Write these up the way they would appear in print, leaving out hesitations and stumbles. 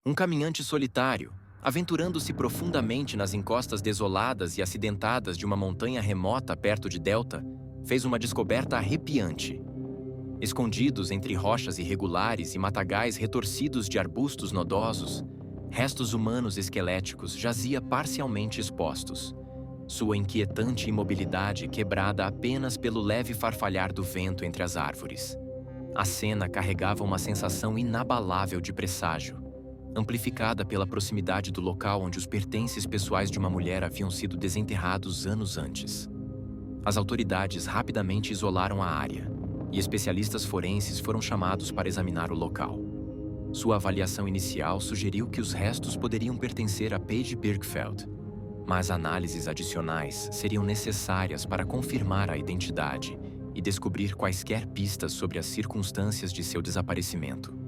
Um caminhante solitário, aventurando-se profundamente nas encostas desoladas e acidentadas de uma montanha remota perto de Delta, fez uma descoberta arrepiante. Escondidos entre rochas irregulares e matagais retorcidos de arbustos nodosos, restos humanos esqueléticos jazia parcialmente expostos, sua inquietante imobilidade quebrada apenas pelo leve farfalhar do vento entre as árvores. A cena carregava uma sensação inabalável de presságio, amplificada pela proximidade do local onde os pertences pessoais de uma mulher haviam sido desenterrados anos antes. As autoridades rapidamente isolaram a área, e especialistas forenses foram chamados para examinar o local. Sua avaliação inicial sugeriu que os restos poderiam pertencer a Paige Birkfeld, mas análises adicionais seriam necessárias para confirmar a identidade e descobrir quaisquer pistas sobre as circunstâncias de seu desaparecimento.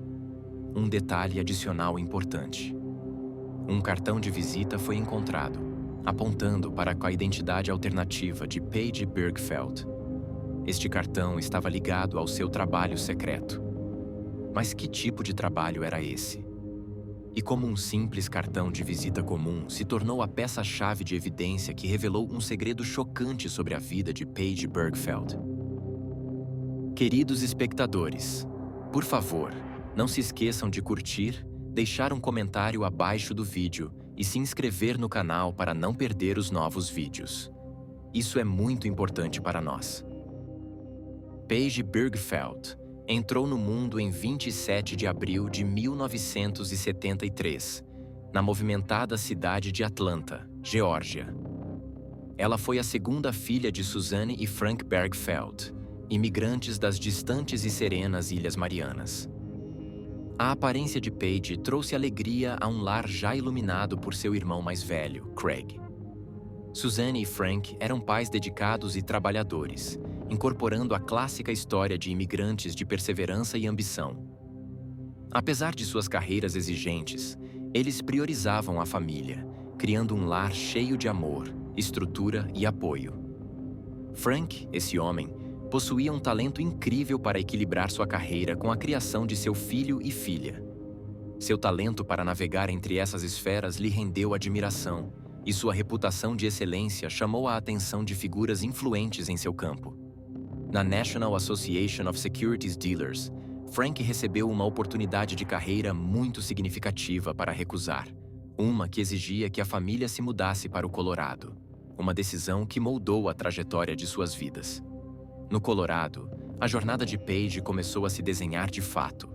Um detalhe adicional importante. Um cartão de visita foi encontrado, apontando para a identidade alternativa de Paige Birkfeld. Este cartão estava ligado ao seu trabalho secreto. Mas que tipo de trabalho era esse? E como um simples cartão de visita comum se tornou a peça-chave de evidência que revelou um segredo chocante sobre a vida de Paige Birkfeld? Queridos espectadores, por favor, não se esqueçam de curtir, deixar um comentário abaixo do vídeo e se inscrever no canal para não perder os novos vídeos. Isso é muito importante para nós. Paige Birkfeld entrou no mundo em 27 de abril de 1973, na movimentada cidade de Atlanta, Geórgia. Ela foi a segunda filha de Suzanne e Frank Birkfeld, imigrantes das distantes e serenas Ilhas Marianas. A aparência de Paige trouxe alegria a um lar já iluminado por seu irmão mais velho, Craig. Suzanne e Frank eram pais dedicados e trabalhadores, incorporando a clássica história de imigrantes de perseverança e ambição. Apesar de suas carreiras exigentes, eles priorizavam a família, criando um lar cheio de amor, estrutura e apoio. Frank, esse homem, possuía um talento incrível para equilibrar sua carreira com a criação de seu filho e filha. Seu talento para navegar entre essas esferas lhe rendeu admiração, e sua reputação de excelência chamou a atenção de figuras influentes em seu campo. Na National Association of Securities Dealers, Frank recebeu uma oportunidade de carreira muito significativa para recusar, uma que exigia que a família se mudasse para o Colorado, uma decisão que moldou a trajetória de suas vidas. No Colorado, a jornada de Paige começou a se desenhar de fato.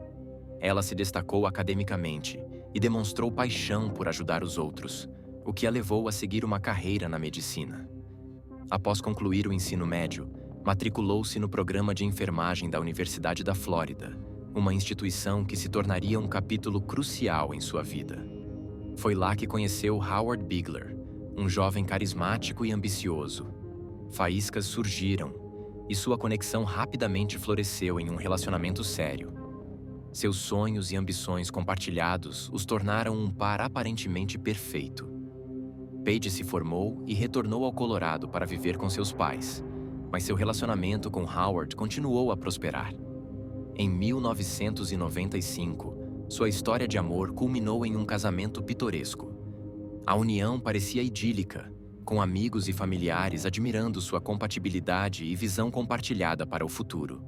Ela se destacou academicamente e demonstrou paixão por ajudar os outros, o que a levou a seguir uma carreira na medicina. Após concluir o ensino médio, matriculou-se no programa de enfermagem da Universidade da Flórida, uma instituição que se tornaria um capítulo crucial em sua vida. Foi lá que conheceu Howard Bigler, um jovem carismático e ambicioso. Faíscas surgiram, e sua conexão rapidamente floresceu em um relacionamento sério. Seus sonhos e ambições compartilhados os tornaram um par aparentemente perfeito. Paige se formou e retornou ao Colorado para viver com seus pais, mas seu relacionamento com Howard continuou a prosperar. Em 1995, sua história de amor culminou em um casamento pitoresco. A união parecia idílica, com amigos e familiares admirando sua compatibilidade e visão compartilhada para o futuro.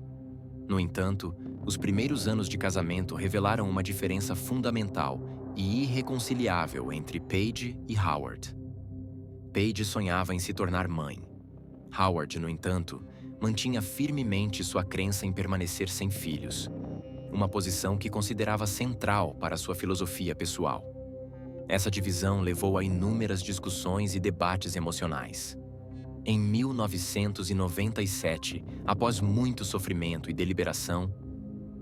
No entanto, os primeiros anos de casamento revelaram uma diferença fundamental e irreconciliável entre Paige e Howard. Paige sonhava em se tornar mãe. Howard, no entanto, mantinha firmemente sua crença em permanecer sem filhos, uma posição que considerava central para sua filosofia pessoal. Essa divisão levou a inúmeras discussões e debates emocionais. Em 1997, após muito sofrimento e deliberação,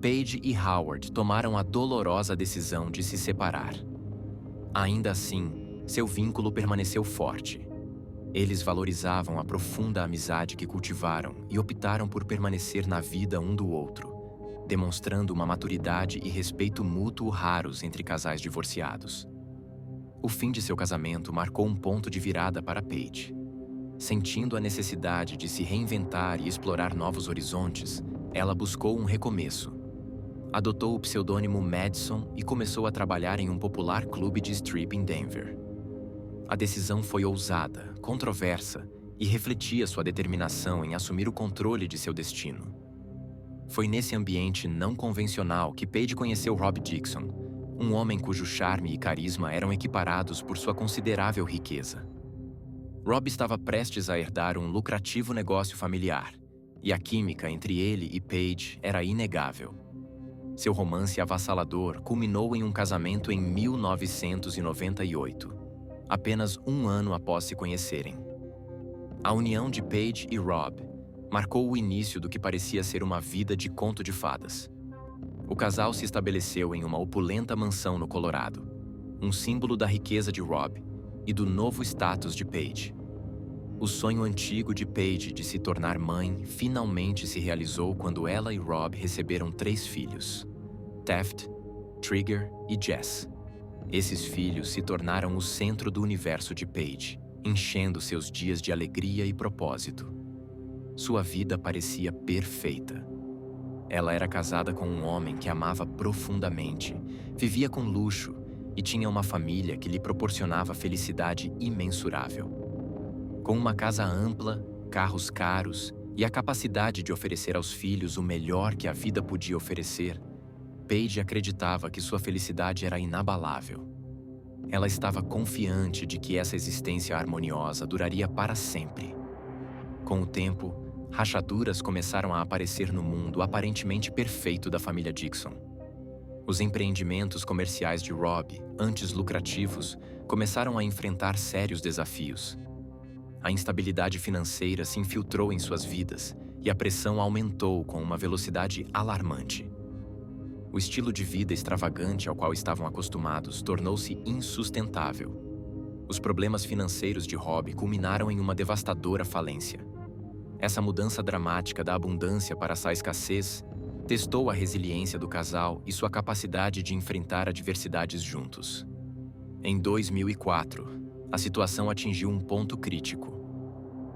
Paige e Howard tomaram a dolorosa decisão de se separar. Ainda assim, seu vínculo permaneceu forte. Eles valorizavam a profunda amizade que cultivaram e optaram por permanecer na vida um do outro, demonstrando uma maturidade e respeito mútuo raros entre casais divorciados. O fim de seu casamento marcou um ponto de virada para Paige. Sentindo a necessidade de se reinventar e explorar novos horizontes, ela buscou um recomeço. adotou o pseudônimo Madison e começou a trabalhar em um popular clube de strip em Denver. A decisão foi ousada, controversa e refletia sua determinação em assumir o controle de seu destino. Foi nesse ambiente não convencional que Paige conheceu Rob Dixon, um homem cujo charme e carisma eram equiparados por sua considerável riqueza. Rob estava prestes a herdar um lucrativo negócio familiar, e a química entre ele e Paige era inegável. Seu romance avassalador culminou em um casamento em 1998, apenas um ano após se conhecerem. A união de Paige e Rob marcou o início do que parecia ser uma vida de conto de fadas. O casal se estabeleceu em uma opulenta mansão no Colorado, um símbolo da riqueza de Rob e do novo status de Paige. O sonho antigo de Paige de se tornar mãe finalmente se realizou quando ela e Rob receberam 3 filhos: Taft, Trigger e Jess. Esses filhos se tornaram o centro do universo de Paige, enchendo seus dias de alegria e propósito. Sua vida parecia perfeita. Ela era casada com um homem que amava profundamente, vivia com luxo e tinha uma família que lhe proporcionava felicidade imensurável. Com uma casa ampla, carros caros e a capacidade de oferecer aos filhos o melhor que a vida podia oferecer, Paige acreditava que sua felicidade era inabalável. Ela estava confiante de que essa existência harmoniosa duraria para sempre. Com o tempo, rachaduras começaram a aparecer no mundo aparentemente perfeito da família Dixon. Os empreendimentos comerciais de Rob, antes lucrativos, começaram a enfrentar sérios desafios. A instabilidade financeira se infiltrou em suas vidas e a pressão aumentou com uma velocidade alarmante. O estilo de vida extravagante ao qual estavam acostumados tornou-se insustentável. Os problemas financeiros de Rob culminaram em uma devastadora falência. Essa mudança dramática da abundância para essa escassez testou a resiliência do casal e sua capacidade de enfrentar adversidades juntos. Em 2004, a situação atingiu um ponto crítico.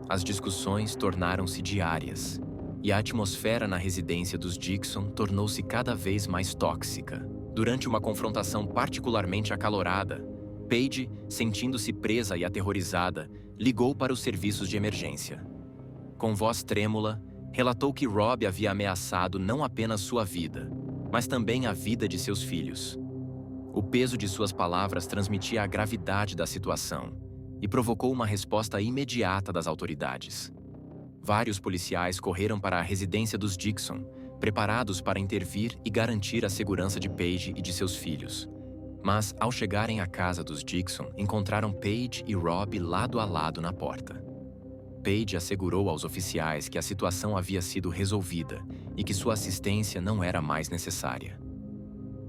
As discussões tornaram-se diárias, e a atmosfera na residência dos Dixon tornou-se cada vez mais tóxica. Durante uma confrontação particularmente acalorada, Paige, sentindo-se presa e aterrorizada, ligou para os serviços de emergência. Com voz trêmula, relatou que Rob havia ameaçado não apenas sua vida, mas também a vida de seus filhos. O peso de suas palavras transmitia a gravidade da situação e provocou uma resposta imediata das autoridades. Vários policiais correram para a residência dos Dixon, preparados para intervir e garantir a segurança de Paige e de seus filhos. Mas, ao chegarem à casa dos Dixon, encontraram Paige e Rob lado a lado na porta. Paige assegurou aos oficiais que a situação havia sido resolvida e que sua assistência não era mais necessária.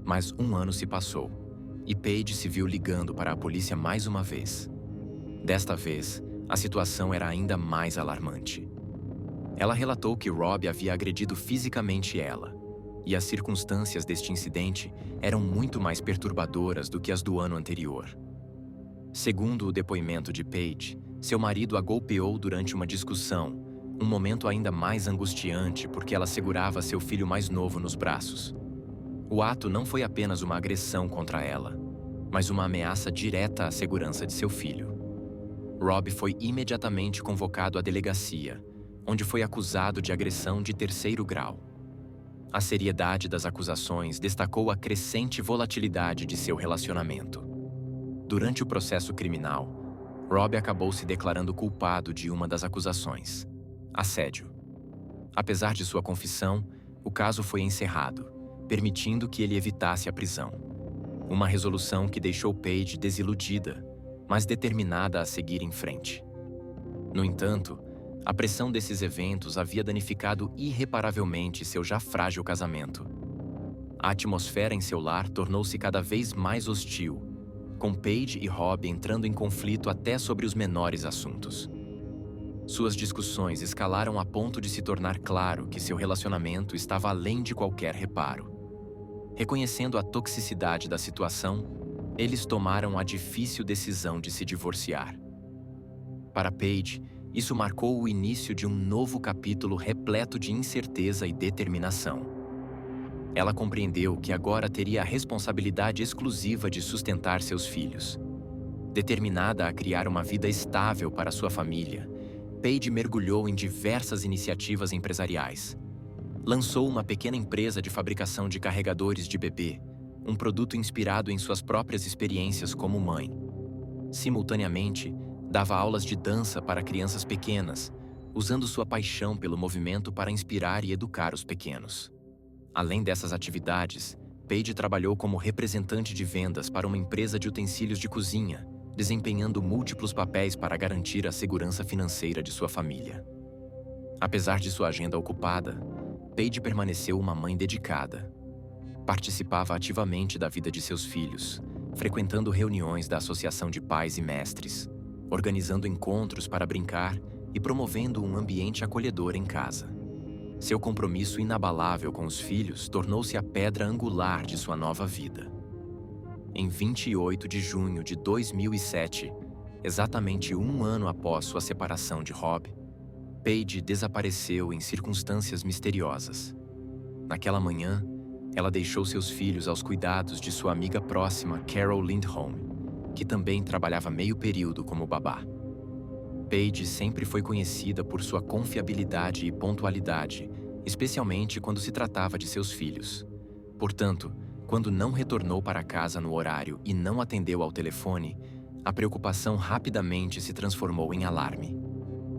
Mas um ano se passou, e Paige se viu ligando para a polícia mais uma vez. Desta vez, a situação era ainda mais alarmante. Ela relatou que Rob havia agredido fisicamente ela, e as circunstâncias deste incidente eram muito mais perturbadoras do que as do ano anterior. Segundo o depoimento de Paige, seu marido a golpeou durante uma discussão, um momento ainda mais angustiante porque ela segurava seu filho mais novo nos braços. O ato não foi apenas uma agressão contra ela, mas uma ameaça direta à segurança de seu filho. Rob foi imediatamente convocado à delegacia, onde foi acusado de agressão de 3º grau. A seriedade das acusações destacou a crescente volatilidade de seu relacionamento. Durante o processo criminal, Rob acabou se declarando culpado de uma das acusações: assédio. Apesar de sua confissão, o caso foi encerrado, permitindo que ele evitasse a prisão. Uma resolução que deixou Paige desiludida, mas determinada a seguir em frente. No entanto, a pressão desses eventos havia danificado irreparavelmente seu já frágil casamento. A atmosfera em seu lar tornou-se cada vez mais hostil, com Paige e Rob entrando em conflito até sobre os menores assuntos. Suas discussões escalaram a ponto de se tornar claro que seu relacionamento estava além de qualquer reparo. Reconhecendo a toxicidade da situação, eles tomaram a difícil decisão de se divorciar. Para Paige, isso marcou o início de um novo capítulo repleto de incerteza e determinação. Ela compreendeu que agora teria a responsabilidade exclusiva de sustentar seus filhos. Determinada a criar uma vida estável para sua família, Paige mergulhou em diversas iniciativas empresariais. Lançou uma pequena empresa de fabricação de carregadores de bebê, um produto inspirado em suas próprias experiências como mãe. Simultaneamente, dava aulas de dança para crianças pequenas, usando sua paixão pelo movimento para inspirar e educar os pequenos. Além dessas atividades, Paige trabalhou como representante de vendas para uma empresa de utensílios de cozinha, desempenhando múltiplos papéis para garantir a segurança financeira de sua família. Apesar de sua agenda ocupada, Paige permaneceu uma mãe dedicada. Participava ativamente da vida de seus filhos, frequentando reuniões da Associação de Pais e Mestres, organizando encontros para brincar e promovendo um ambiente acolhedor em casa. Seu compromisso inabalável com os filhos tornou-se a pedra angular de sua nova vida. Em 28 de junho de 2007, exatamente um ano após sua separação de Rob, Paige desapareceu em circunstâncias misteriosas. Naquela manhã, ela deixou seus filhos aos cuidados de sua amiga próxima, Carol Lindholm, que também trabalhava meio período como babá. Paige sempre foi conhecida por sua confiabilidade e pontualidade, especialmente quando se tratava de seus filhos. Portanto, quando não retornou para casa no horário e não atendeu ao telefone, a preocupação rapidamente se transformou em alarme.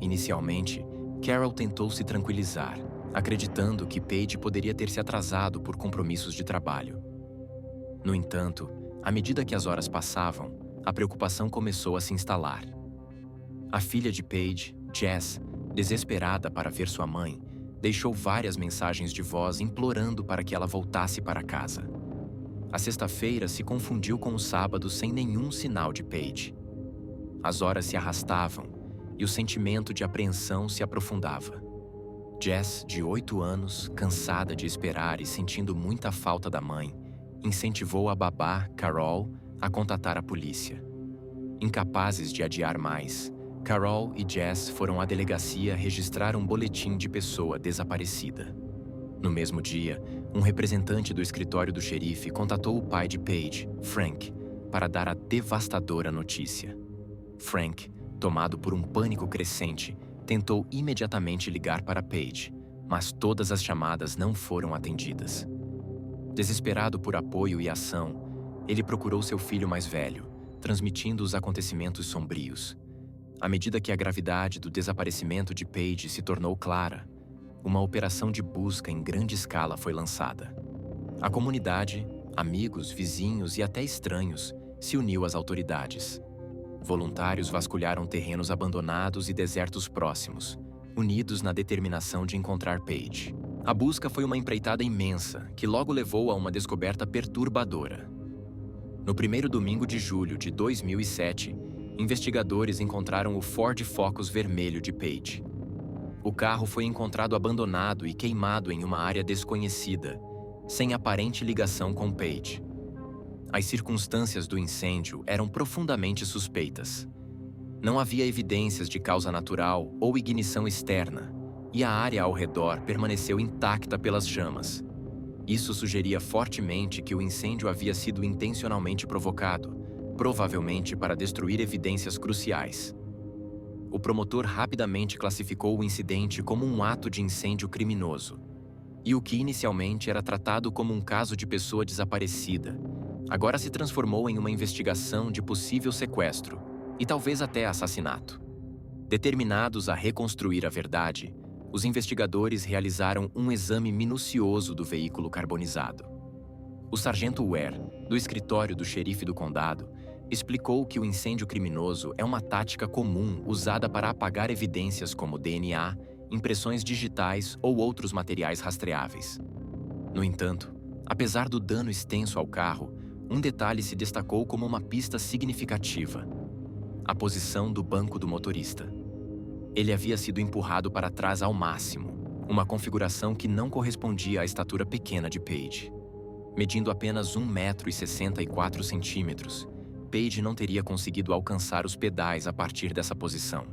Inicialmente, Carol tentou se tranquilizar, acreditando que Paige poderia ter se atrasado por compromissos de trabalho. No entanto, à medida que as horas passavam, a preocupação começou a se instalar. A filha de Paige, Jess, desesperada para ver sua mãe, deixou várias mensagens de voz implorando para que ela voltasse para casa. A sexta-feira se confundiu com o sábado sem nenhum sinal de Paige. As horas se arrastavam e o sentimento de apreensão se aprofundava. Jess, de 8 anos, cansada de esperar e sentindo muita falta da mãe, incentivou a babá, Carol, a contatar a polícia. Incapazes de adiar mais, Carol e Jess foram à delegacia registrar um boletim de pessoa desaparecida. No mesmo dia, um representante do escritório do xerife contatou o pai de Paige, Frank, para dar a devastadora notícia. Frank, tomado por um pânico crescente, tentou imediatamente ligar para Paige, mas todas as chamadas não foram atendidas. Desesperado por apoio e ação, ele procurou seu filho mais velho, transmitindo os acontecimentos sombrios. À medida que a gravidade do desaparecimento de Paige se tornou clara, uma operação de busca em grande escala foi lançada. A comunidade, amigos, vizinhos e até estranhos se uniu às autoridades. Voluntários vasculharam terrenos abandonados e desertos próximos, unidos na determinação de encontrar Paige. A busca foi uma empreitada imensa, que logo levou a uma descoberta perturbadora. No primeiro domingo de julho de 2007, investigadores encontraram o Ford Focus vermelho de Paige. O carro foi encontrado abandonado e queimado em uma área desconhecida, sem aparente ligação com Paige. As circunstâncias do incêndio eram profundamente suspeitas. Não havia evidências de causa natural ou ignição externa, e a área ao redor permaneceu intacta pelas chamas. Isso sugeria fortemente que o incêndio havia sido intencionalmente provocado, provavelmente para destruir evidências cruciais. O promotor rapidamente classificou o incidente como um ato de incêndio criminoso, e o que inicialmente era tratado como um caso de pessoa desaparecida, agora se transformou em uma investigação de possível sequestro e talvez até assassinato. Determinados a reconstruir a verdade, os investigadores realizaram um exame minucioso do veículo carbonizado. O sargento Ware, do escritório do xerife do condado, explicou que o incêndio criminoso é uma tática comum usada para apagar evidências como DNA, impressões digitais ou outros materiais rastreáveis. No entanto, apesar do dano extenso ao carro, um detalhe se destacou como uma pista significativa: a posição do banco do motorista. Ele havia sido empurrado para trás ao máximo, uma configuração que não correspondia à estatura pequena de Paige. Medindo apenas 1,64 m, Paige não teria conseguido alcançar os pedais a partir dessa posição.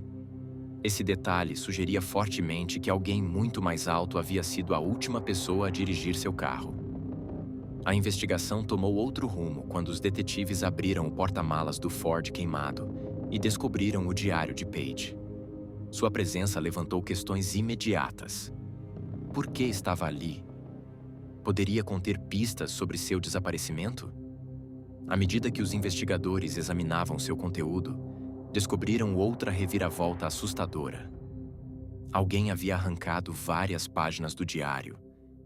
Esse detalhe sugeria fortemente que alguém muito mais alto havia sido a última pessoa a dirigir seu carro. A investigação tomou outro rumo quando os detetives abriram o porta-malas do Ford queimado e descobriram o diário de Paige. Sua presença levantou questões imediatas. Por que estava ali? Poderia conter pistas sobre seu desaparecimento? À medida que os investigadores examinavam seu conteúdo, descobriram outra reviravolta assustadora. Alguém havia arrancado várias páginas do diário,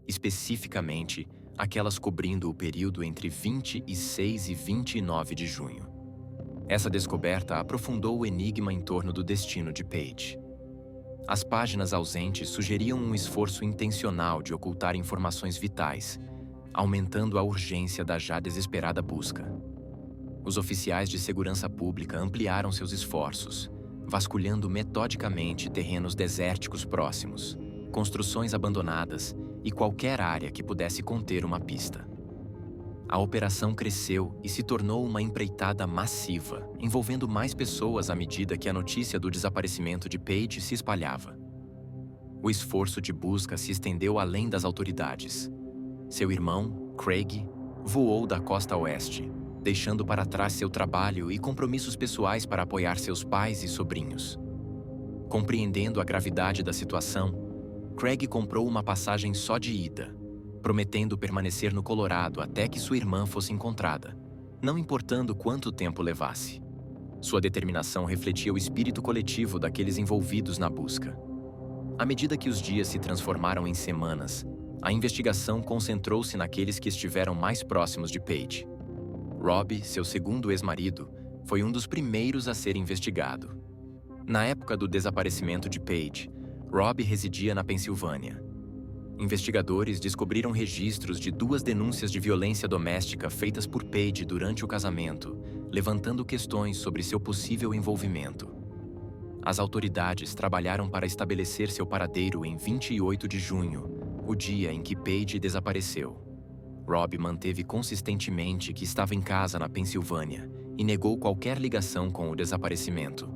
especificamente aquelas cobrindo o período entre 26 e 29 de junho. Essa descoberta aprofundou o enigma em torno do destino de Paige. As páginas ausentes sugeriam um esforço intencional de ocultar informações vitais, aumentando a urgência da já desesperada busca. Os oficiais de segurança pública ampliaram seus esforços, vasculhando metodicamente terrenos desérticos próximos, construções abandonadas e qualquer área que pudesse conter uma pista. A operação cresceu e se tornou uma empreitada massiva, envolvendo mais pessoas à medida que a notícia do desaparecimento de Paige se espalhava. O esforço de busca se estendeu além das autoridades. Seu irmão, Craig, voou da costa oeste, deixando para trás seu trabalho e compromissos pessoais para apoiar seus pais e sobrinhos. Compreendendo a gravidade da situação, Craig comprou uma passagem só de ida, prometendo permanecer no Colorado até que sua irmã fosse encontrada, não importando quanto tempo levasse. Sua determinação refletia o espírito coletivo daqueles envolvidos na busca. À medida que os dias se transformaram em semanas, a investigação concentrou-se naqueles que estiveram mais próximos de Paige. Rob, seu segundo ex-marido, foi um dos primeiros a ser investigado. Na época do desaparecimento de Paige, Rob residia na Pensilvânia. Investigadores descobriram registros de 2 denúncias de violência doméstica feitas por Paige durante o casamento, levantando questões sobre seu possível envolvimento. As autoridades trabalharam para estabelecer seu paradeiro em 28 de junho, o dia em que Paige desapareceu. Rob manteve consistentemente que estava em casa na Pensilvânia e negou qualquer ligação com o desaparecimento.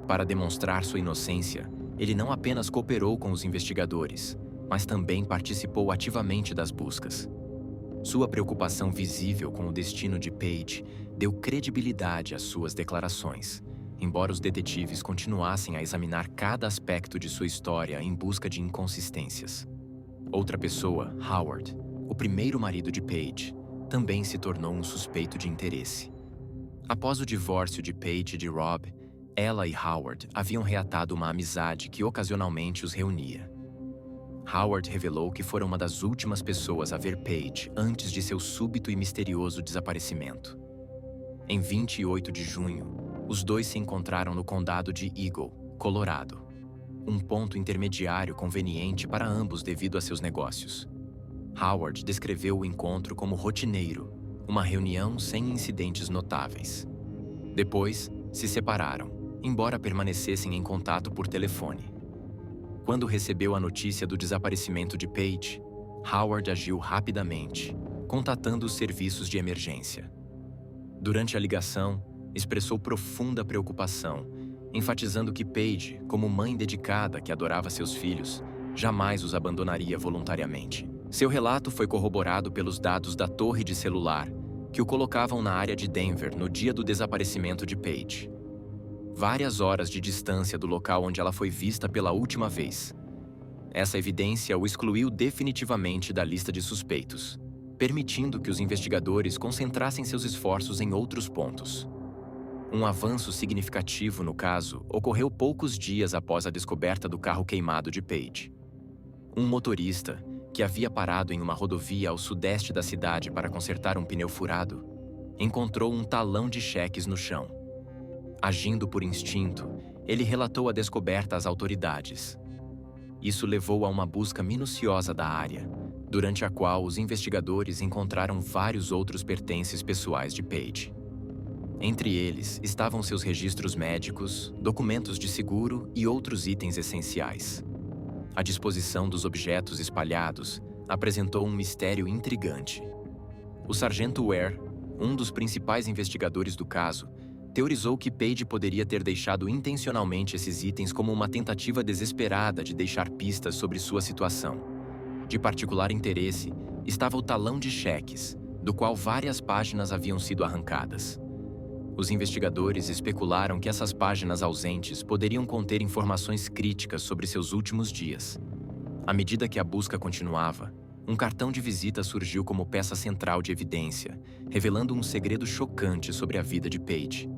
Para demonstrar sua inocência, ele não apenas cooperou com os investigadores, mas também participou ativamente das buscas. Sua preocupação visível com o destino de Paige deu credibilidade às suas declarações, embora os detetives continuassem a examinar cada aspecto de sua história em busca de inconsistências. Outra pessoa, Howard, o primeiro marido de Paige, também se tornou um suspeito de interesse. Após o divórcio de Paige e de Rob, ela e Howard haviam reatado uma amizade que ocasionalmente os reunia. Howard revelou que fora uma das últimas pessoas a ver Paige antes de seu súbito e misterioso desaparecimento. Em 28 de junho, os dois se encontraram no condado de Eagle, Colorado, um ponto intermediário conveniente para ambos devido a seus negócios. Howard descreveu o encontro como rotineiro, uma reunião sem incidentes notáveis. Depois, se separaram, embora permanecessem em contato por telefone. Quando recebeu a notícia do desaparecimento de Paige, Howard agiu rapidamente, contatando os serviços de emergência. Durante a ligação, expressou profunda preocupação, enfatizando que Paige, como mãe dedicada que adorava seus filhos, jamais os abandonaria voluntariamente. Seu relato foi corroborado pelos dados da torre de celular, que o colocavam na área de Denver no dia do desaparecimento de Paige. Várias horas de distância do local onde ela foi vista pela última vez. Essa evidência o excluiu definitivamente da lista de suspeitos, permitindo que os investigadores concentrassem seus esforços em outros pontos. Um avanço significativo no caso ocorreu poucos dias após a descoberta do carro queimado de Paige. Um motorista, que havia parado em uma rodovia ao sudeste da cidade para consertar um pneu furado, encontrou um talão de cheques no chão. Agindo por instinto, ele relatou a descoberta às autoridades. Isso levou a uma busca minuciosa da área, durante a qual os investigadores encontraram vários outros pertences pessoais de Paige. Entre eles estavam seus registros médicos, documentos de seguro e outros itens essenciais. A disposição dos objetos espalhados apresentou um mistério intrigante. O sargento Ware, um dos principais investigadores do caso, teorizou que Paige poderia ter deixado intencionalmente esses itens como uma tentativa desesperada de deixar pistas sobre sua situação. De particular interesse, estava o talão de cheques, do qual várias páginas haviam sido arrancadas. Os investigadores especularam que essas páginas ausentes poderiam conter informações críticas sobre seus últimos dias. À medida que a busca continuava, um cartão de visita surgiu como peça central de evidência, revelando um segredo chocante sobre a vida de Paige.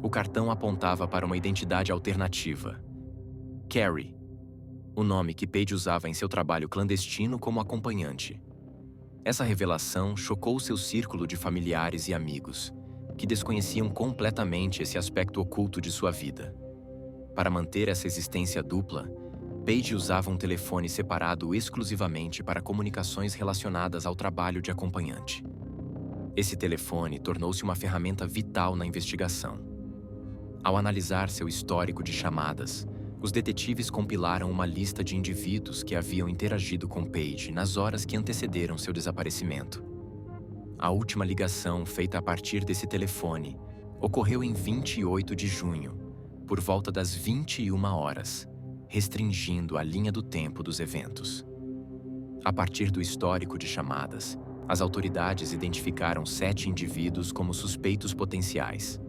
O cartão apontava para uma identidade alternativa: Carrie, o nome que Paige usava em seu trabalho clandestino como acompanhante. Essa revelação chocou seu círculo de familiares e amigos, que desconheciam completamente esse aspecto oculto de sua vida. Para manter essa existência dupla, Paige usava um telefone separado exclusivamente para comunicações relacionadas ao trabalho de acompanhante. Esse telefone tornou-se uma ferramenta vital na investigação. Ao analisar seu histórico de chamadas, os detetives compilaram uma lista de indivíduos que haviam interagido com Paige nas horas que antecederam seu desaparecimento. A última ligação feita a partir desse telefone ocorreu em 28 de junho, por volta das 21 horas, restringindo a linha do tempo dos eventos. A partir do histórico de chamadas, as autoridades identificaram 7 indivíduos como suspeitos potenciais.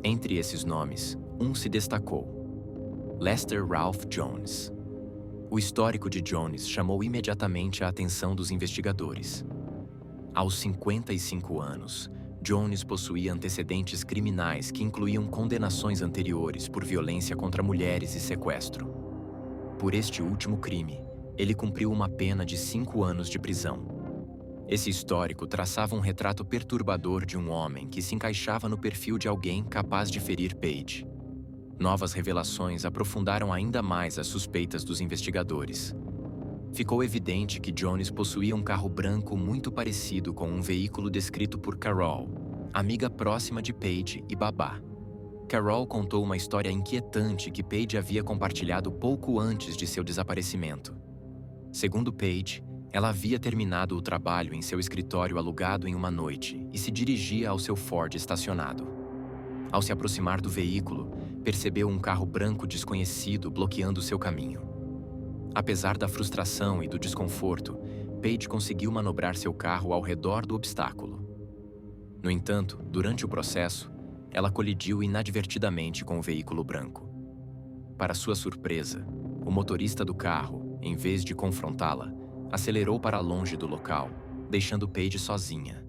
Entre esses nomes, um se destacou: Lester Ralph Jones. O histórico de Jones chamou imediatamente a atenção dos investigadores. Aos 55 anos, Jones possuía antecedentes criminais que incluíam condenações anteriores por violência contra mulheres e sequestro. Por este último crime, ele cumpriu uma pena de 5 anos de prisão. Esse histórico traçava um retrato perturbador de um homem que se encaixava no perfil de alguém capaz de ferir Paige. Novas revelações aprofundaram ainda mais as suspeitas dos investigadores. Ficou evidente que Jones possuía um carro branco muito parecido com um veículo descrito por Carol, amiga próxima de Paige e babá. Carol contou uma história inquietante que Paige havia compartilhado pouco antes de seu desaparecimento. Segundo Paige, ela havia terminado o trabalho em seu escritório alugado em uma noite e se dirigia ao seu Ford estacionado. Ao se aproximar do veículo, percebeu um carro branco desconhecido bloqueando seu caminho. Apesar da frustração e do desconforto, Paige conseguiu manobrar seu carro ao redor do obstáculo. No entanto, durante o processo, ela colidiu inadvertidamente com o veículo branco. Para sua surpresa, o motorista do carro, em vez de confrontá-la, acelerou para longe do local, deixando Paige sozinha.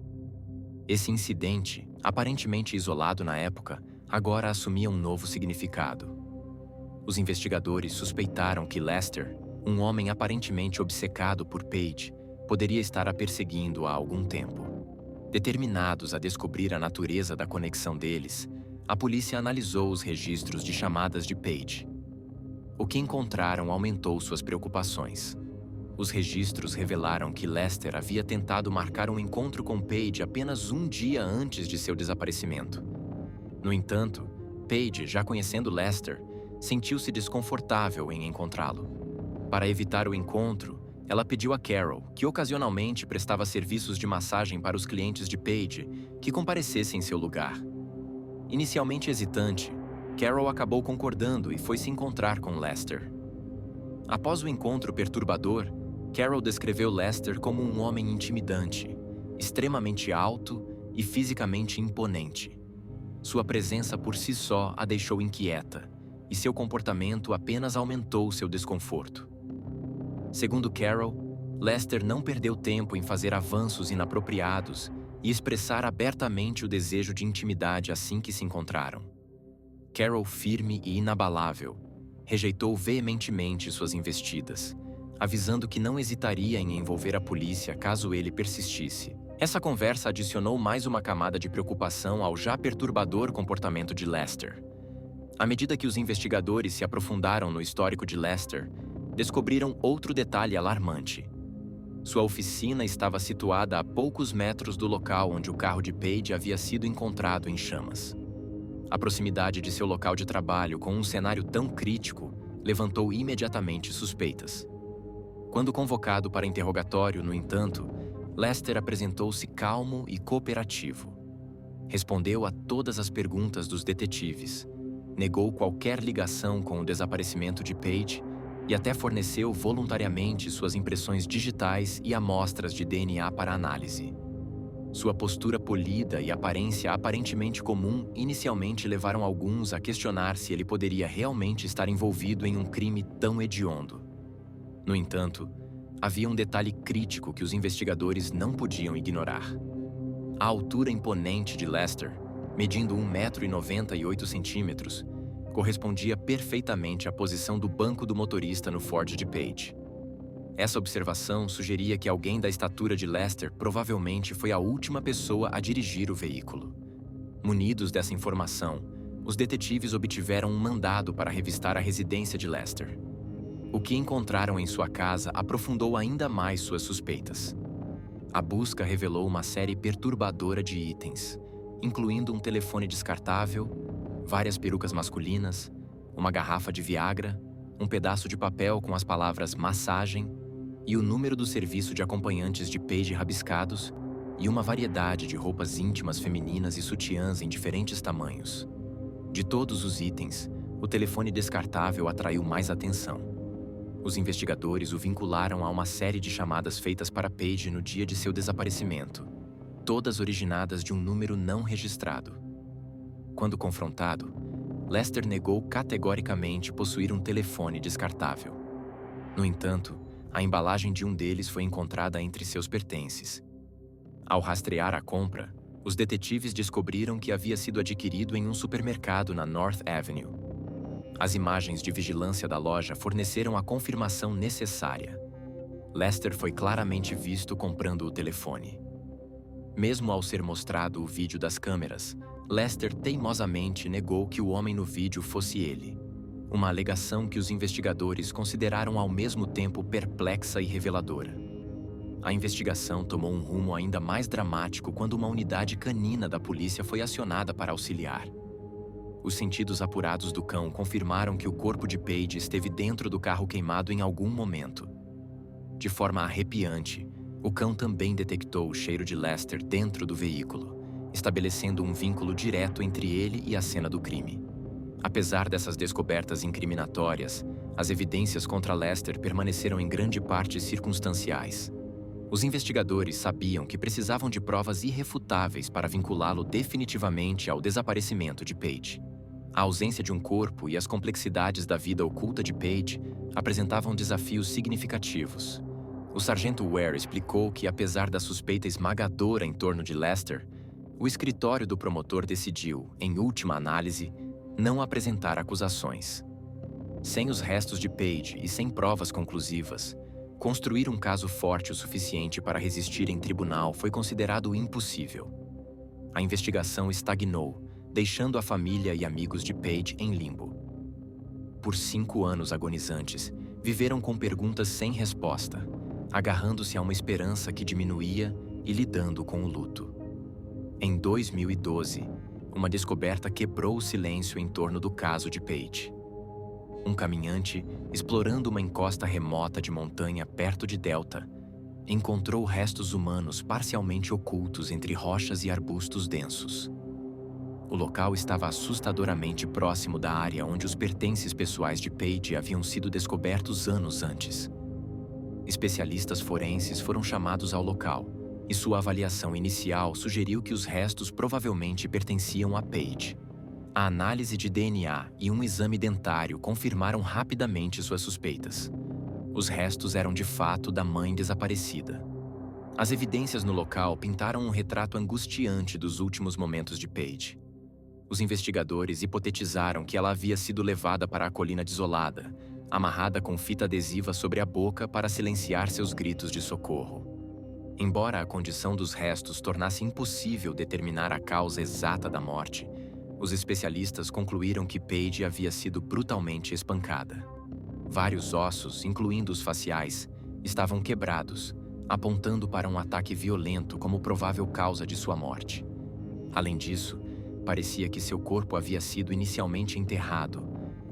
Esse incidente, aparentemente isolado na época, agora assumia um novo significado. Os investigadores suspeitaram que Lester, um homem aparentemente obcecado por Paige, poderia estar a perseguindo há algum tempo. Determinados a descobrir a natureza da conexão deles, a polícia analisou os registros de chamadas de Paige. O que encontraram aumentou suas preocupações. Os registros revelaram que Lester havia tentado marcar um encontro com Paige apenas um dia antes de seu desaparecimento. No entanto, Paige, já conhecendo Lester, sentiu-se desconfortável em encontrá-lo. Para evitar o encontro, ela pediu a Carol, que ocasionalmente prestava serviços de massagem para os clientes de Paige, que comparecesse em seu lugar. Inicialmente hesitante, Carol acabou concordando e foi se encontrar com Lester. Após o encontro perturbador, Carol descreveu Lester como um homem intimidante, extremamente alto e fisicamente imponente. Sua presença por si só a deixou inquieta, e seu comportamento apenas aumentou seu desconforto. Segundo Carol, Lester não perdeu tempo em fazer avanços inapropriados e expressar abertamente o desejo de intimidade assim que se encontraram. Carol, firme e inabalável, rejeitou veementemente suas investidas, avisando que não hesitaria em envolver a polícia caso ele persistisse. Essa conversa adicionou mais uma camada de preocupação ao já perturbador comportamento de Lester. À medida que os investigadores se aprofundaram no histórico de Lester, descobriram outro detalhe alarmante. Sua oficina estava situada a poucos metros do local onde o carro de Paige havia sido encontrado em chamas. A proximidade de seu local de trabalho com um cenário tão crítico levantou imediatamente suspeitas. Quando convocado para interrogatório, no entanto, Lester apresentou-se calmo e cooperativo. Respondeu a todas as perguntas dos detetives, negou qualquer ligação com o desaparecimento de Paige e até forneceu voluntariamente suas impressões digitais e amostras de DNA para análise. Sua postura polida e aparência aparentemente comum inicialmente levaram alguns a questionar se ele poderia realmente estar envolvido em um crime tão hediondo. No entanto, havia um detalhe crítico que os investigadores não podiam ignorar. A altura imponente de Lester, medindo 1,98 m, correspondia perfeitamente à posição do banco do motorista no Ford de Page. Essa observação sugeria que alguém da estatura de Lester provavelmente foi a última pessoa a dirigir o veículo. Munidos dessa informação, os detetives obtiveram um mandado para revistar a residência de Lester. O que encontraram em sua casa aprofundou ainda mais suas suspeitas. A busca revelou uma série perturbadora de itens, incluindo um telefone descartável, várias perucas masculinas, uma garrafa de Viagra, um pedaço de papel com as palavras massagem e o número do serviço de acompanhantes de Page rabiscados e uma variedade de roupas íntimas femininas e sutiãs em diferentes tamanhos. De todos os itens, o telefone descartável atraiu mais atenção. Os investigadores o vincularam a uma série de chamadas feitas para Page no dia de seu desaparecimento, todas originadas de um número não registrado. Quando confrontado, Lester negou categoricamente possuir um telefone descartável. No entanto, a embalagem de um deles foi encontrada entre seus pertences. Ao rastrear a compra, os detetives descobriram que havia sido adquirido em um supermercado na North Avenue. As imagens de vigilância da loja forneceram a confirmação necessária. Lester foi claramente visto comprando o telefone. Mesmo ao ser mostrado o vídeo das câmeras, Lester teimosamente negou que o homem no vídeo fosse ele. Uma alegação que os investigadores consideraram ao mesmo tempo perplexa e reveladora. A investigação tomou um rumo ainda mais dramático quando uma unidade canina da polícia foi acionada para auxiliar. Os sentidos apurados do cão confirmaram que o corpo de Page esteve dentro do carro queimado em algum momento. De forma arrepiante, o cão também detectou o cheiro de Lester dentro do veículo, estabelecendo um vínculo direto entre ele e a cena do crime. Apesar dessas descobertas incriminatórias, as evidências contra Lester permaneceram em grande parte circunstanciais. Os investigadores sabiam que precisavam de provas irrefutáveis para vinculá-lo definitivamente ao desaparecimento de Page. A ausência de um corpo e as complexidades da vida oculta de Page apresentavam desafios significativos. O sargento Ware explicou que, apesar da suspeita esmagadora em torno de Lester, o escritório do promotor decidiu, em última análise, não apresentar acusações. Sem os restos de Page e sem provas conclusivas, construir um caso forte o suficiente para resistir em tribunal foi considerado impossível. A investigação estagnou, deixando a família e amigos de Page em limbo. Por 5 anos agonizantes, viveram com perguntas sem resposta, agarrando-se a uma esperança que diminuía e lidando com o luto. Em 2012, uma descoberta quebrou o silêncio em torno do caso de Page. Um caminhante, explorando uma encosta remota de montanha perto de Delta, encontrou restos humanos parcialmente ocultos entre rochas e arbustos densos. O local estava assustadoramente próximo da área onde os pertences pessoais de Page haviam sido descobertos anos antes. Especialistas forenses foram chamados ao local, e sua avaliação inicial sugeriu que os restos provavelmente pertenciam a Page. A análise de DNA e um exame dentário confirmaram rapidamente suas suspeitas. Os restos eram de fato da mãe desaparecida. As evidências no local pintaram um retrato angustiante dos últimos momentos de Page. Os investigadores hipotetizaram que ela havia sido levada para a colina desolada, amarrada com fita adesiva sobre a boca para silenciar seus gritos de socorro. Embora a condição dos restos tornasse impossível determinar a causa exata da morte, os especialistas concluíram que Page havia sido brutalmente espancada. Vários ossos, incluindo os faciais, estavam quebrados, apontando para um ataque violento como provável causa de sua morte. Além disso, parecia que seu corpo havia sido inicialmente enterrado,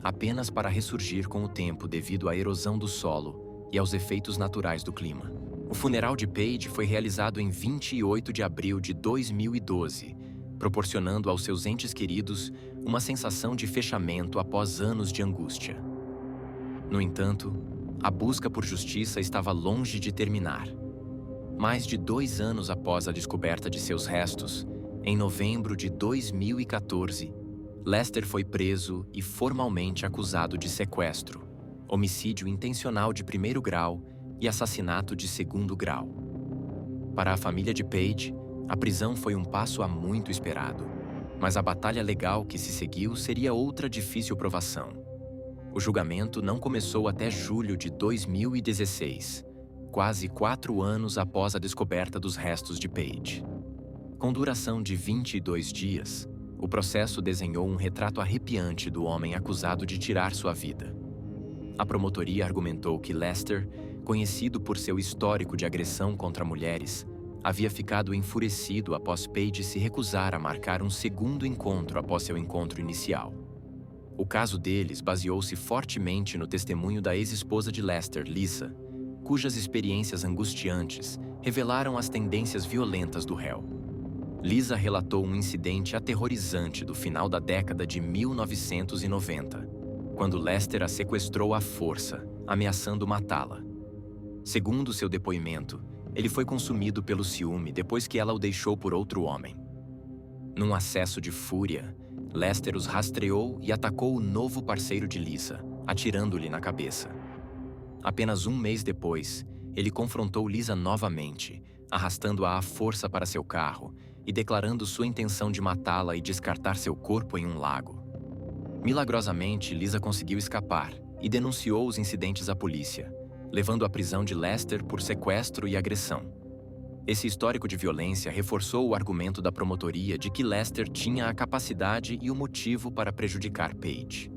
apenas para ressurgir com o tempo devido à erosão do solo e aos efeitos naturais do clima. O funeral de Page foi realizado em 28 de abril de 2012, proporcionando aos seus entes queridos uma sensação de fechamento após anos de angústia. No entanto, a busca por justiça estava longe de terminar. Mais de 2 anos após a descoberta de seus restos, em novembro de 2014, Lester foi preso e formalmente acusado de sequestro, homicídio intencional de primeiro grau e assassinato de segundo grau. Para a família de Paige, a prisão foi um passo há muito esperado, mas a batalha legal que se seguiu seria outra difícil provação. O julgamento não começou até julho de 2016, quase 4 anos após a descoberta dos restos de Paige. Com duração de 22 dias, o processo desenhou um retrato arrepiante do homem acusado de tirar sua vida. A promotoria argumentou que Lester, conhecido por seu histórico de agressão contra mulheres, havia ficado enfurecido após Paige se recusar a marcar um segundo encontro após seu encontro inicial. O caso deles baseou-se fortemente no testemunho da ex-esposa de Lester, Lisa, cujas experiências angustiantes revelaram as tendências violentas do réu. Lisa relatou um incidente aterrorizante do final da década de 1990, quando Lester a sequestrou à força, ameaçando matá-la. Segundo seu depoimento, ele foi consumido pelo ciúme depois que ela o deixou por outro homem. Num acesso de fúria, Lester os rastreou e atacou o novo parceiro de Lisa, atirando-lhe na cabeça. Apenas um mês depois, ele confrontou Lisa novamente, arrastando-a à força para seu carro e declarando sua intenção de matá-la e descartar seu corpo em um lago. Milagrosamente, Lisa conseguiu escapar e denunciou os incidentes à polícia, levando à prisão de Lester por sequestro e agressão. Esse histórico de violência reforçou o argumento da promotoria de que Lester tinha a capacidade e o motivo para prejudicar Paige.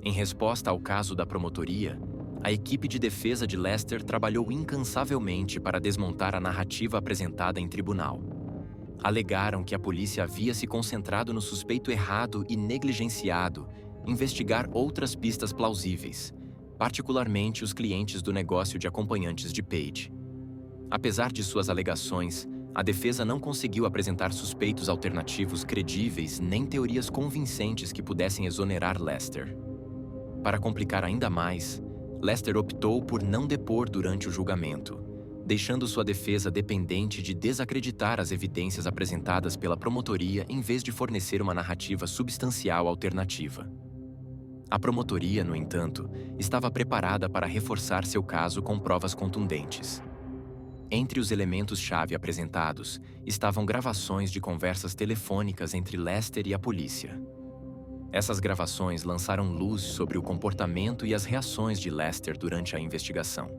Em resposta ao caso da promotoria, a equipe de defesa de Lester trabalhou incansavelmente para desmontar a narrativa apresentada em tribunal. Alegaram que a polícia havia se concentrado no suspeito errado e negligenciado investigar outras pistas plausíveis, particularmente os clientes do negócio de acompanhantes de Paige. Apesar de suas alegações, a defesa não conseguiu apresentar suspeitos alternativos credíveis nem teorias convincentes que pudessem exonerar Lester. Para complicar ainda mais, Lester optou por não depor durante o julgamento, deixando sua defesa dependente de desacreditar as evidências apresentadas pela promotoria em vez de fornecer uma narrativa substancial alternativa. A promotoria, no entanto, estava preparada para reforçar seu caso com provas contundentes. Entre os elementos-chave apresentados estavam gravações de conversas telefônicas entre Lester e a polícia. Essas gravações lançaram luz sobre o comportamento e as reações de Lester durante a investigação.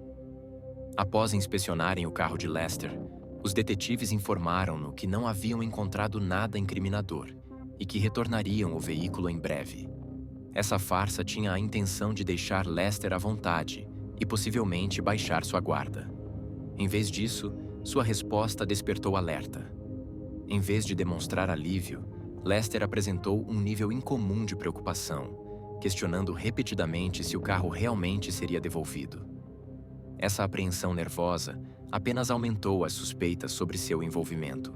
Após inspecionarem o carro de Lester, os detetives informaram-no que não haviam encontrado nada incriminador e que retornariam o veículo em breve. Essa farsa tinha a intenção de deixar Lester à vontade e possivelmente baixar sua guarda. Em vez disso, sua resposta despertou alerta. Em vez de demonstrar alívio, Lester apresentou um nível incomum de preocupação, questionando repetidamente se o carro realmente seria devolvido. Essa apreensão nervosa apenas aumentou as suspeitas sobre seu envolvimento.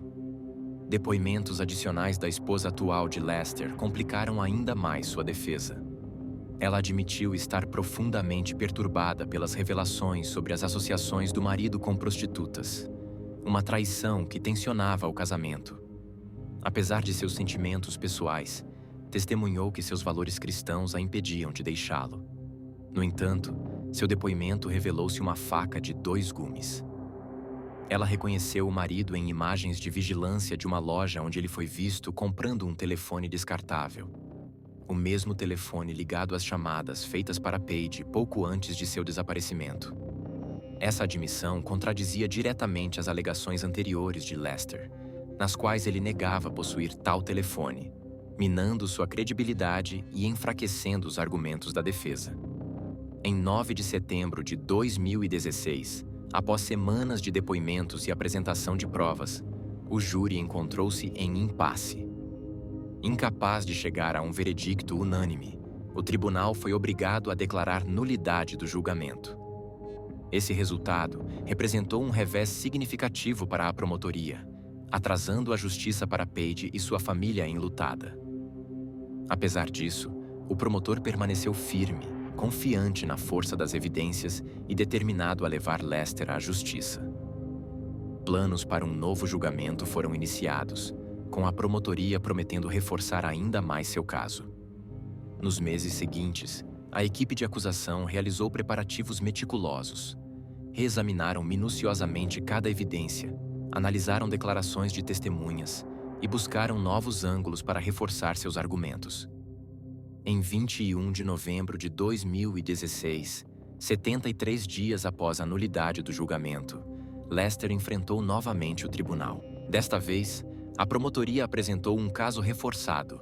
Depoimentos adicionais da esposa atual de Lester complicaram ainda mais sua defesa. Ela admitiu estar profundamente perturbada pelas revelações sobre as associações do marido com prostitutas, uma traição que tensionava o casamento. Apesar de seus sentimentos pessoais, testemunhou que seus valores cristãos a impediam de deixá-lo. No entanto, seu depoimento revelou-se uma faca de 2 gumes. Ela reconheceu o marido em imagens de vigilância de uma loja onde ele foi visto comprando um telefone descartável. O mesmo telefone ligado às chamadas feitas para Paige pouco antes de seu desaparecimento. Essa admissão contradizia diretamente as alegações anteriores de Lester, nas quais ele negava possuir tal telefone, minando sua credibilidade e enfraquecendo os argumentos da defesa. Em 9 de setembro de 2016, após semanas de depoimentos e apresentação de provas, o júri encontrou-se em impasse. Incapaz de chegar a um veredicto unânime, o tribunal foi obrigado a declarar nulidade do julgamento. Esse resultado representou um revés significativo para a promotoria, atrasando a justiça para Paige e sua família enlutada. Apesar disso, o promotor permaneceu firme, confiante na força das evidências e determinado a levar Lester à justiça. Planos para um novo julgamento foram iniciados, com a promotoria prometendo reforçar ainda mais seu caso. Nos meses seguintes, a equipe de acusação realizou preparativos meticulosos. Reexaminaram minuciosamente cada evidência, analisaram declarações de testemunhas e buscaram novos ângulos para reforçar seus argumentos. Em 21 de novembro de 2016, 73 dias após a nulidade do julgamento, Lester enfrentou novamente o tribunal. Desta vez, a promotoria apresentou um caso reforçado,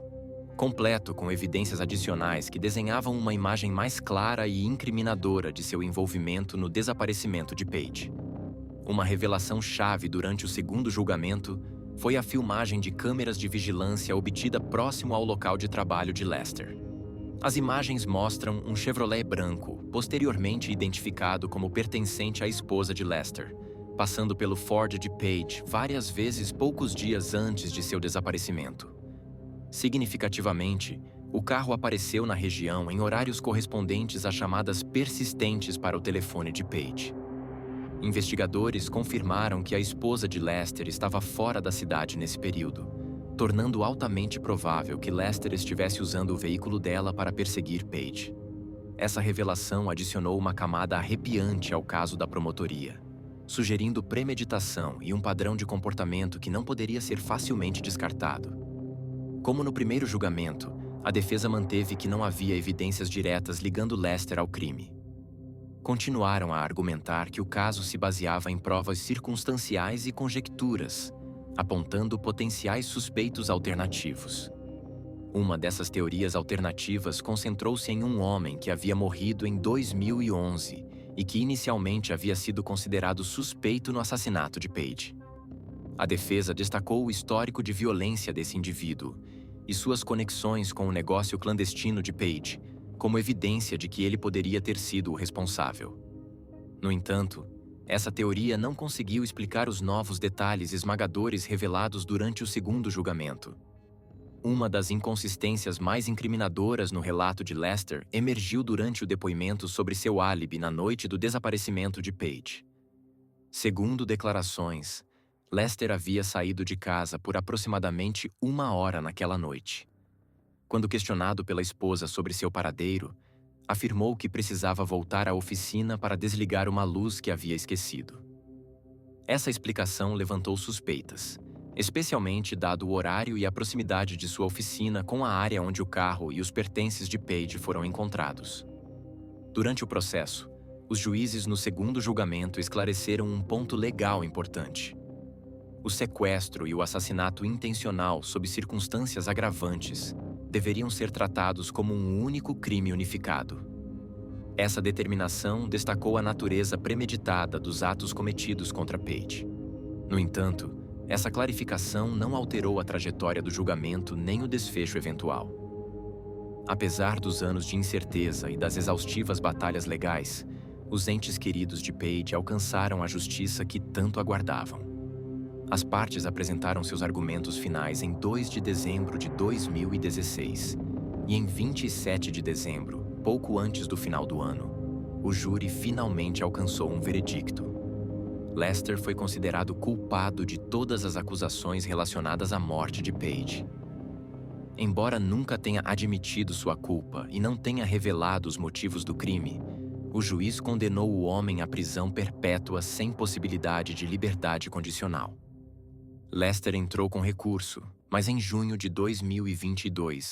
completo com evidências adicionais que desenhavam uma imagem mais clara e incriminadora de seu envolvimento no desaparecimento de Paige. Uma revelação-chave durante o segundo julgamento foi a filmagem de câmeras de vigilância obtida próximo ao local de trabalho de Lester. As imagens mostram um Chevrolet branco, posteriormente identificado como pertencente à esposa de Lester, passando pelo Ford de Paige várias vezes poucos dias antes de seu desaparecimento. Significativamente, o carro apareceu na região em horários correspondentes a chamadas persistentes para o telefone de Paige. Investigadores confirmaram que a esposa de Lester estava fora da cidade nesse período, tornando altamente provável que Lester estivesse usando o veículo dela para perseguir Paige. Essa revelação adicionou uma camada arrepiante ao caso da promotoria, sugerindo premeditação e um padrão de comportamento que não poderia ser facilmente descartado. Como no primeiro julgamento, a defesa manteve que não havia evidências diretas ligando Lester ao crime. Continuaram a argumentar que o caso se baseava em provas circunstanciais e conjecturas, apontando potenciais suspeitos alternativos. Uma dessas teorias alternativas concentrou-se em um homem que havia morrido em 2011 e que inicialmente havia sido considerado suspeito no assassinato de Paige. A defesa destacou o histórico de violência desse indivíduo e suas conexões com o negócio clandestino de Paige, como evidência de que ele poderia ter sido o responsável. No entanto, essa teoria não conseguiu explicar os novos detalhes esmagadores revelados durante o segundo julgamento. Uma das inconsistências mais incriminadoras no relato de Lester emergiu durante o depoimento sobre seu álibi na noite do desaparecimento de Paige. Segundo declarações, Lester havia saído de casa por aproximadamente 1 hora naquela noite. Quando questionado pela esposa sobre seu paradeiro, afirmou que precisava voltar à oficina para desligar uma luz que havia esquecido. Essa explicação levantou suspeitas, especialmente dado o horário e a proximidade de sua oficina com a área onde o carro e os pertences de Paige foram encontrados. Durante o processo, os juízes no segundo julgamento esclareceram um ponto legal importante. O sequestro e o assassinato intencional sob circunstâncias agravantes deveriam ser tratados como um único crime unificado. Essa determinação destacou a natureza premeditada dos atos cometidos contra Paige. No entanto, essa clarificação não alterou a trajetória do julgamento nem o desfecho eventual. Apesar dos anos de incerteza e das exaustivas batalhas legais, os entes queridos de Paige alcançaram a justiça que tanto aguardavam. As partes apresentaram seus argumentos finais em 2 de dezembro de 2016, e em 27 de dezembro, pouco antes do final do ano, o júri finalmente alcançou um veredicto. Lester foi considerado culpado de todas as acusações relacionadas à morte de Paige. Embora nunca tenha admitido sua culpa e não tenha revelado os motivos do crime, o juiz condenou o homem à prisão perpétua sem possibilidade de liberdade condicional. Lester entrou com recurso, mas em junho de 2022,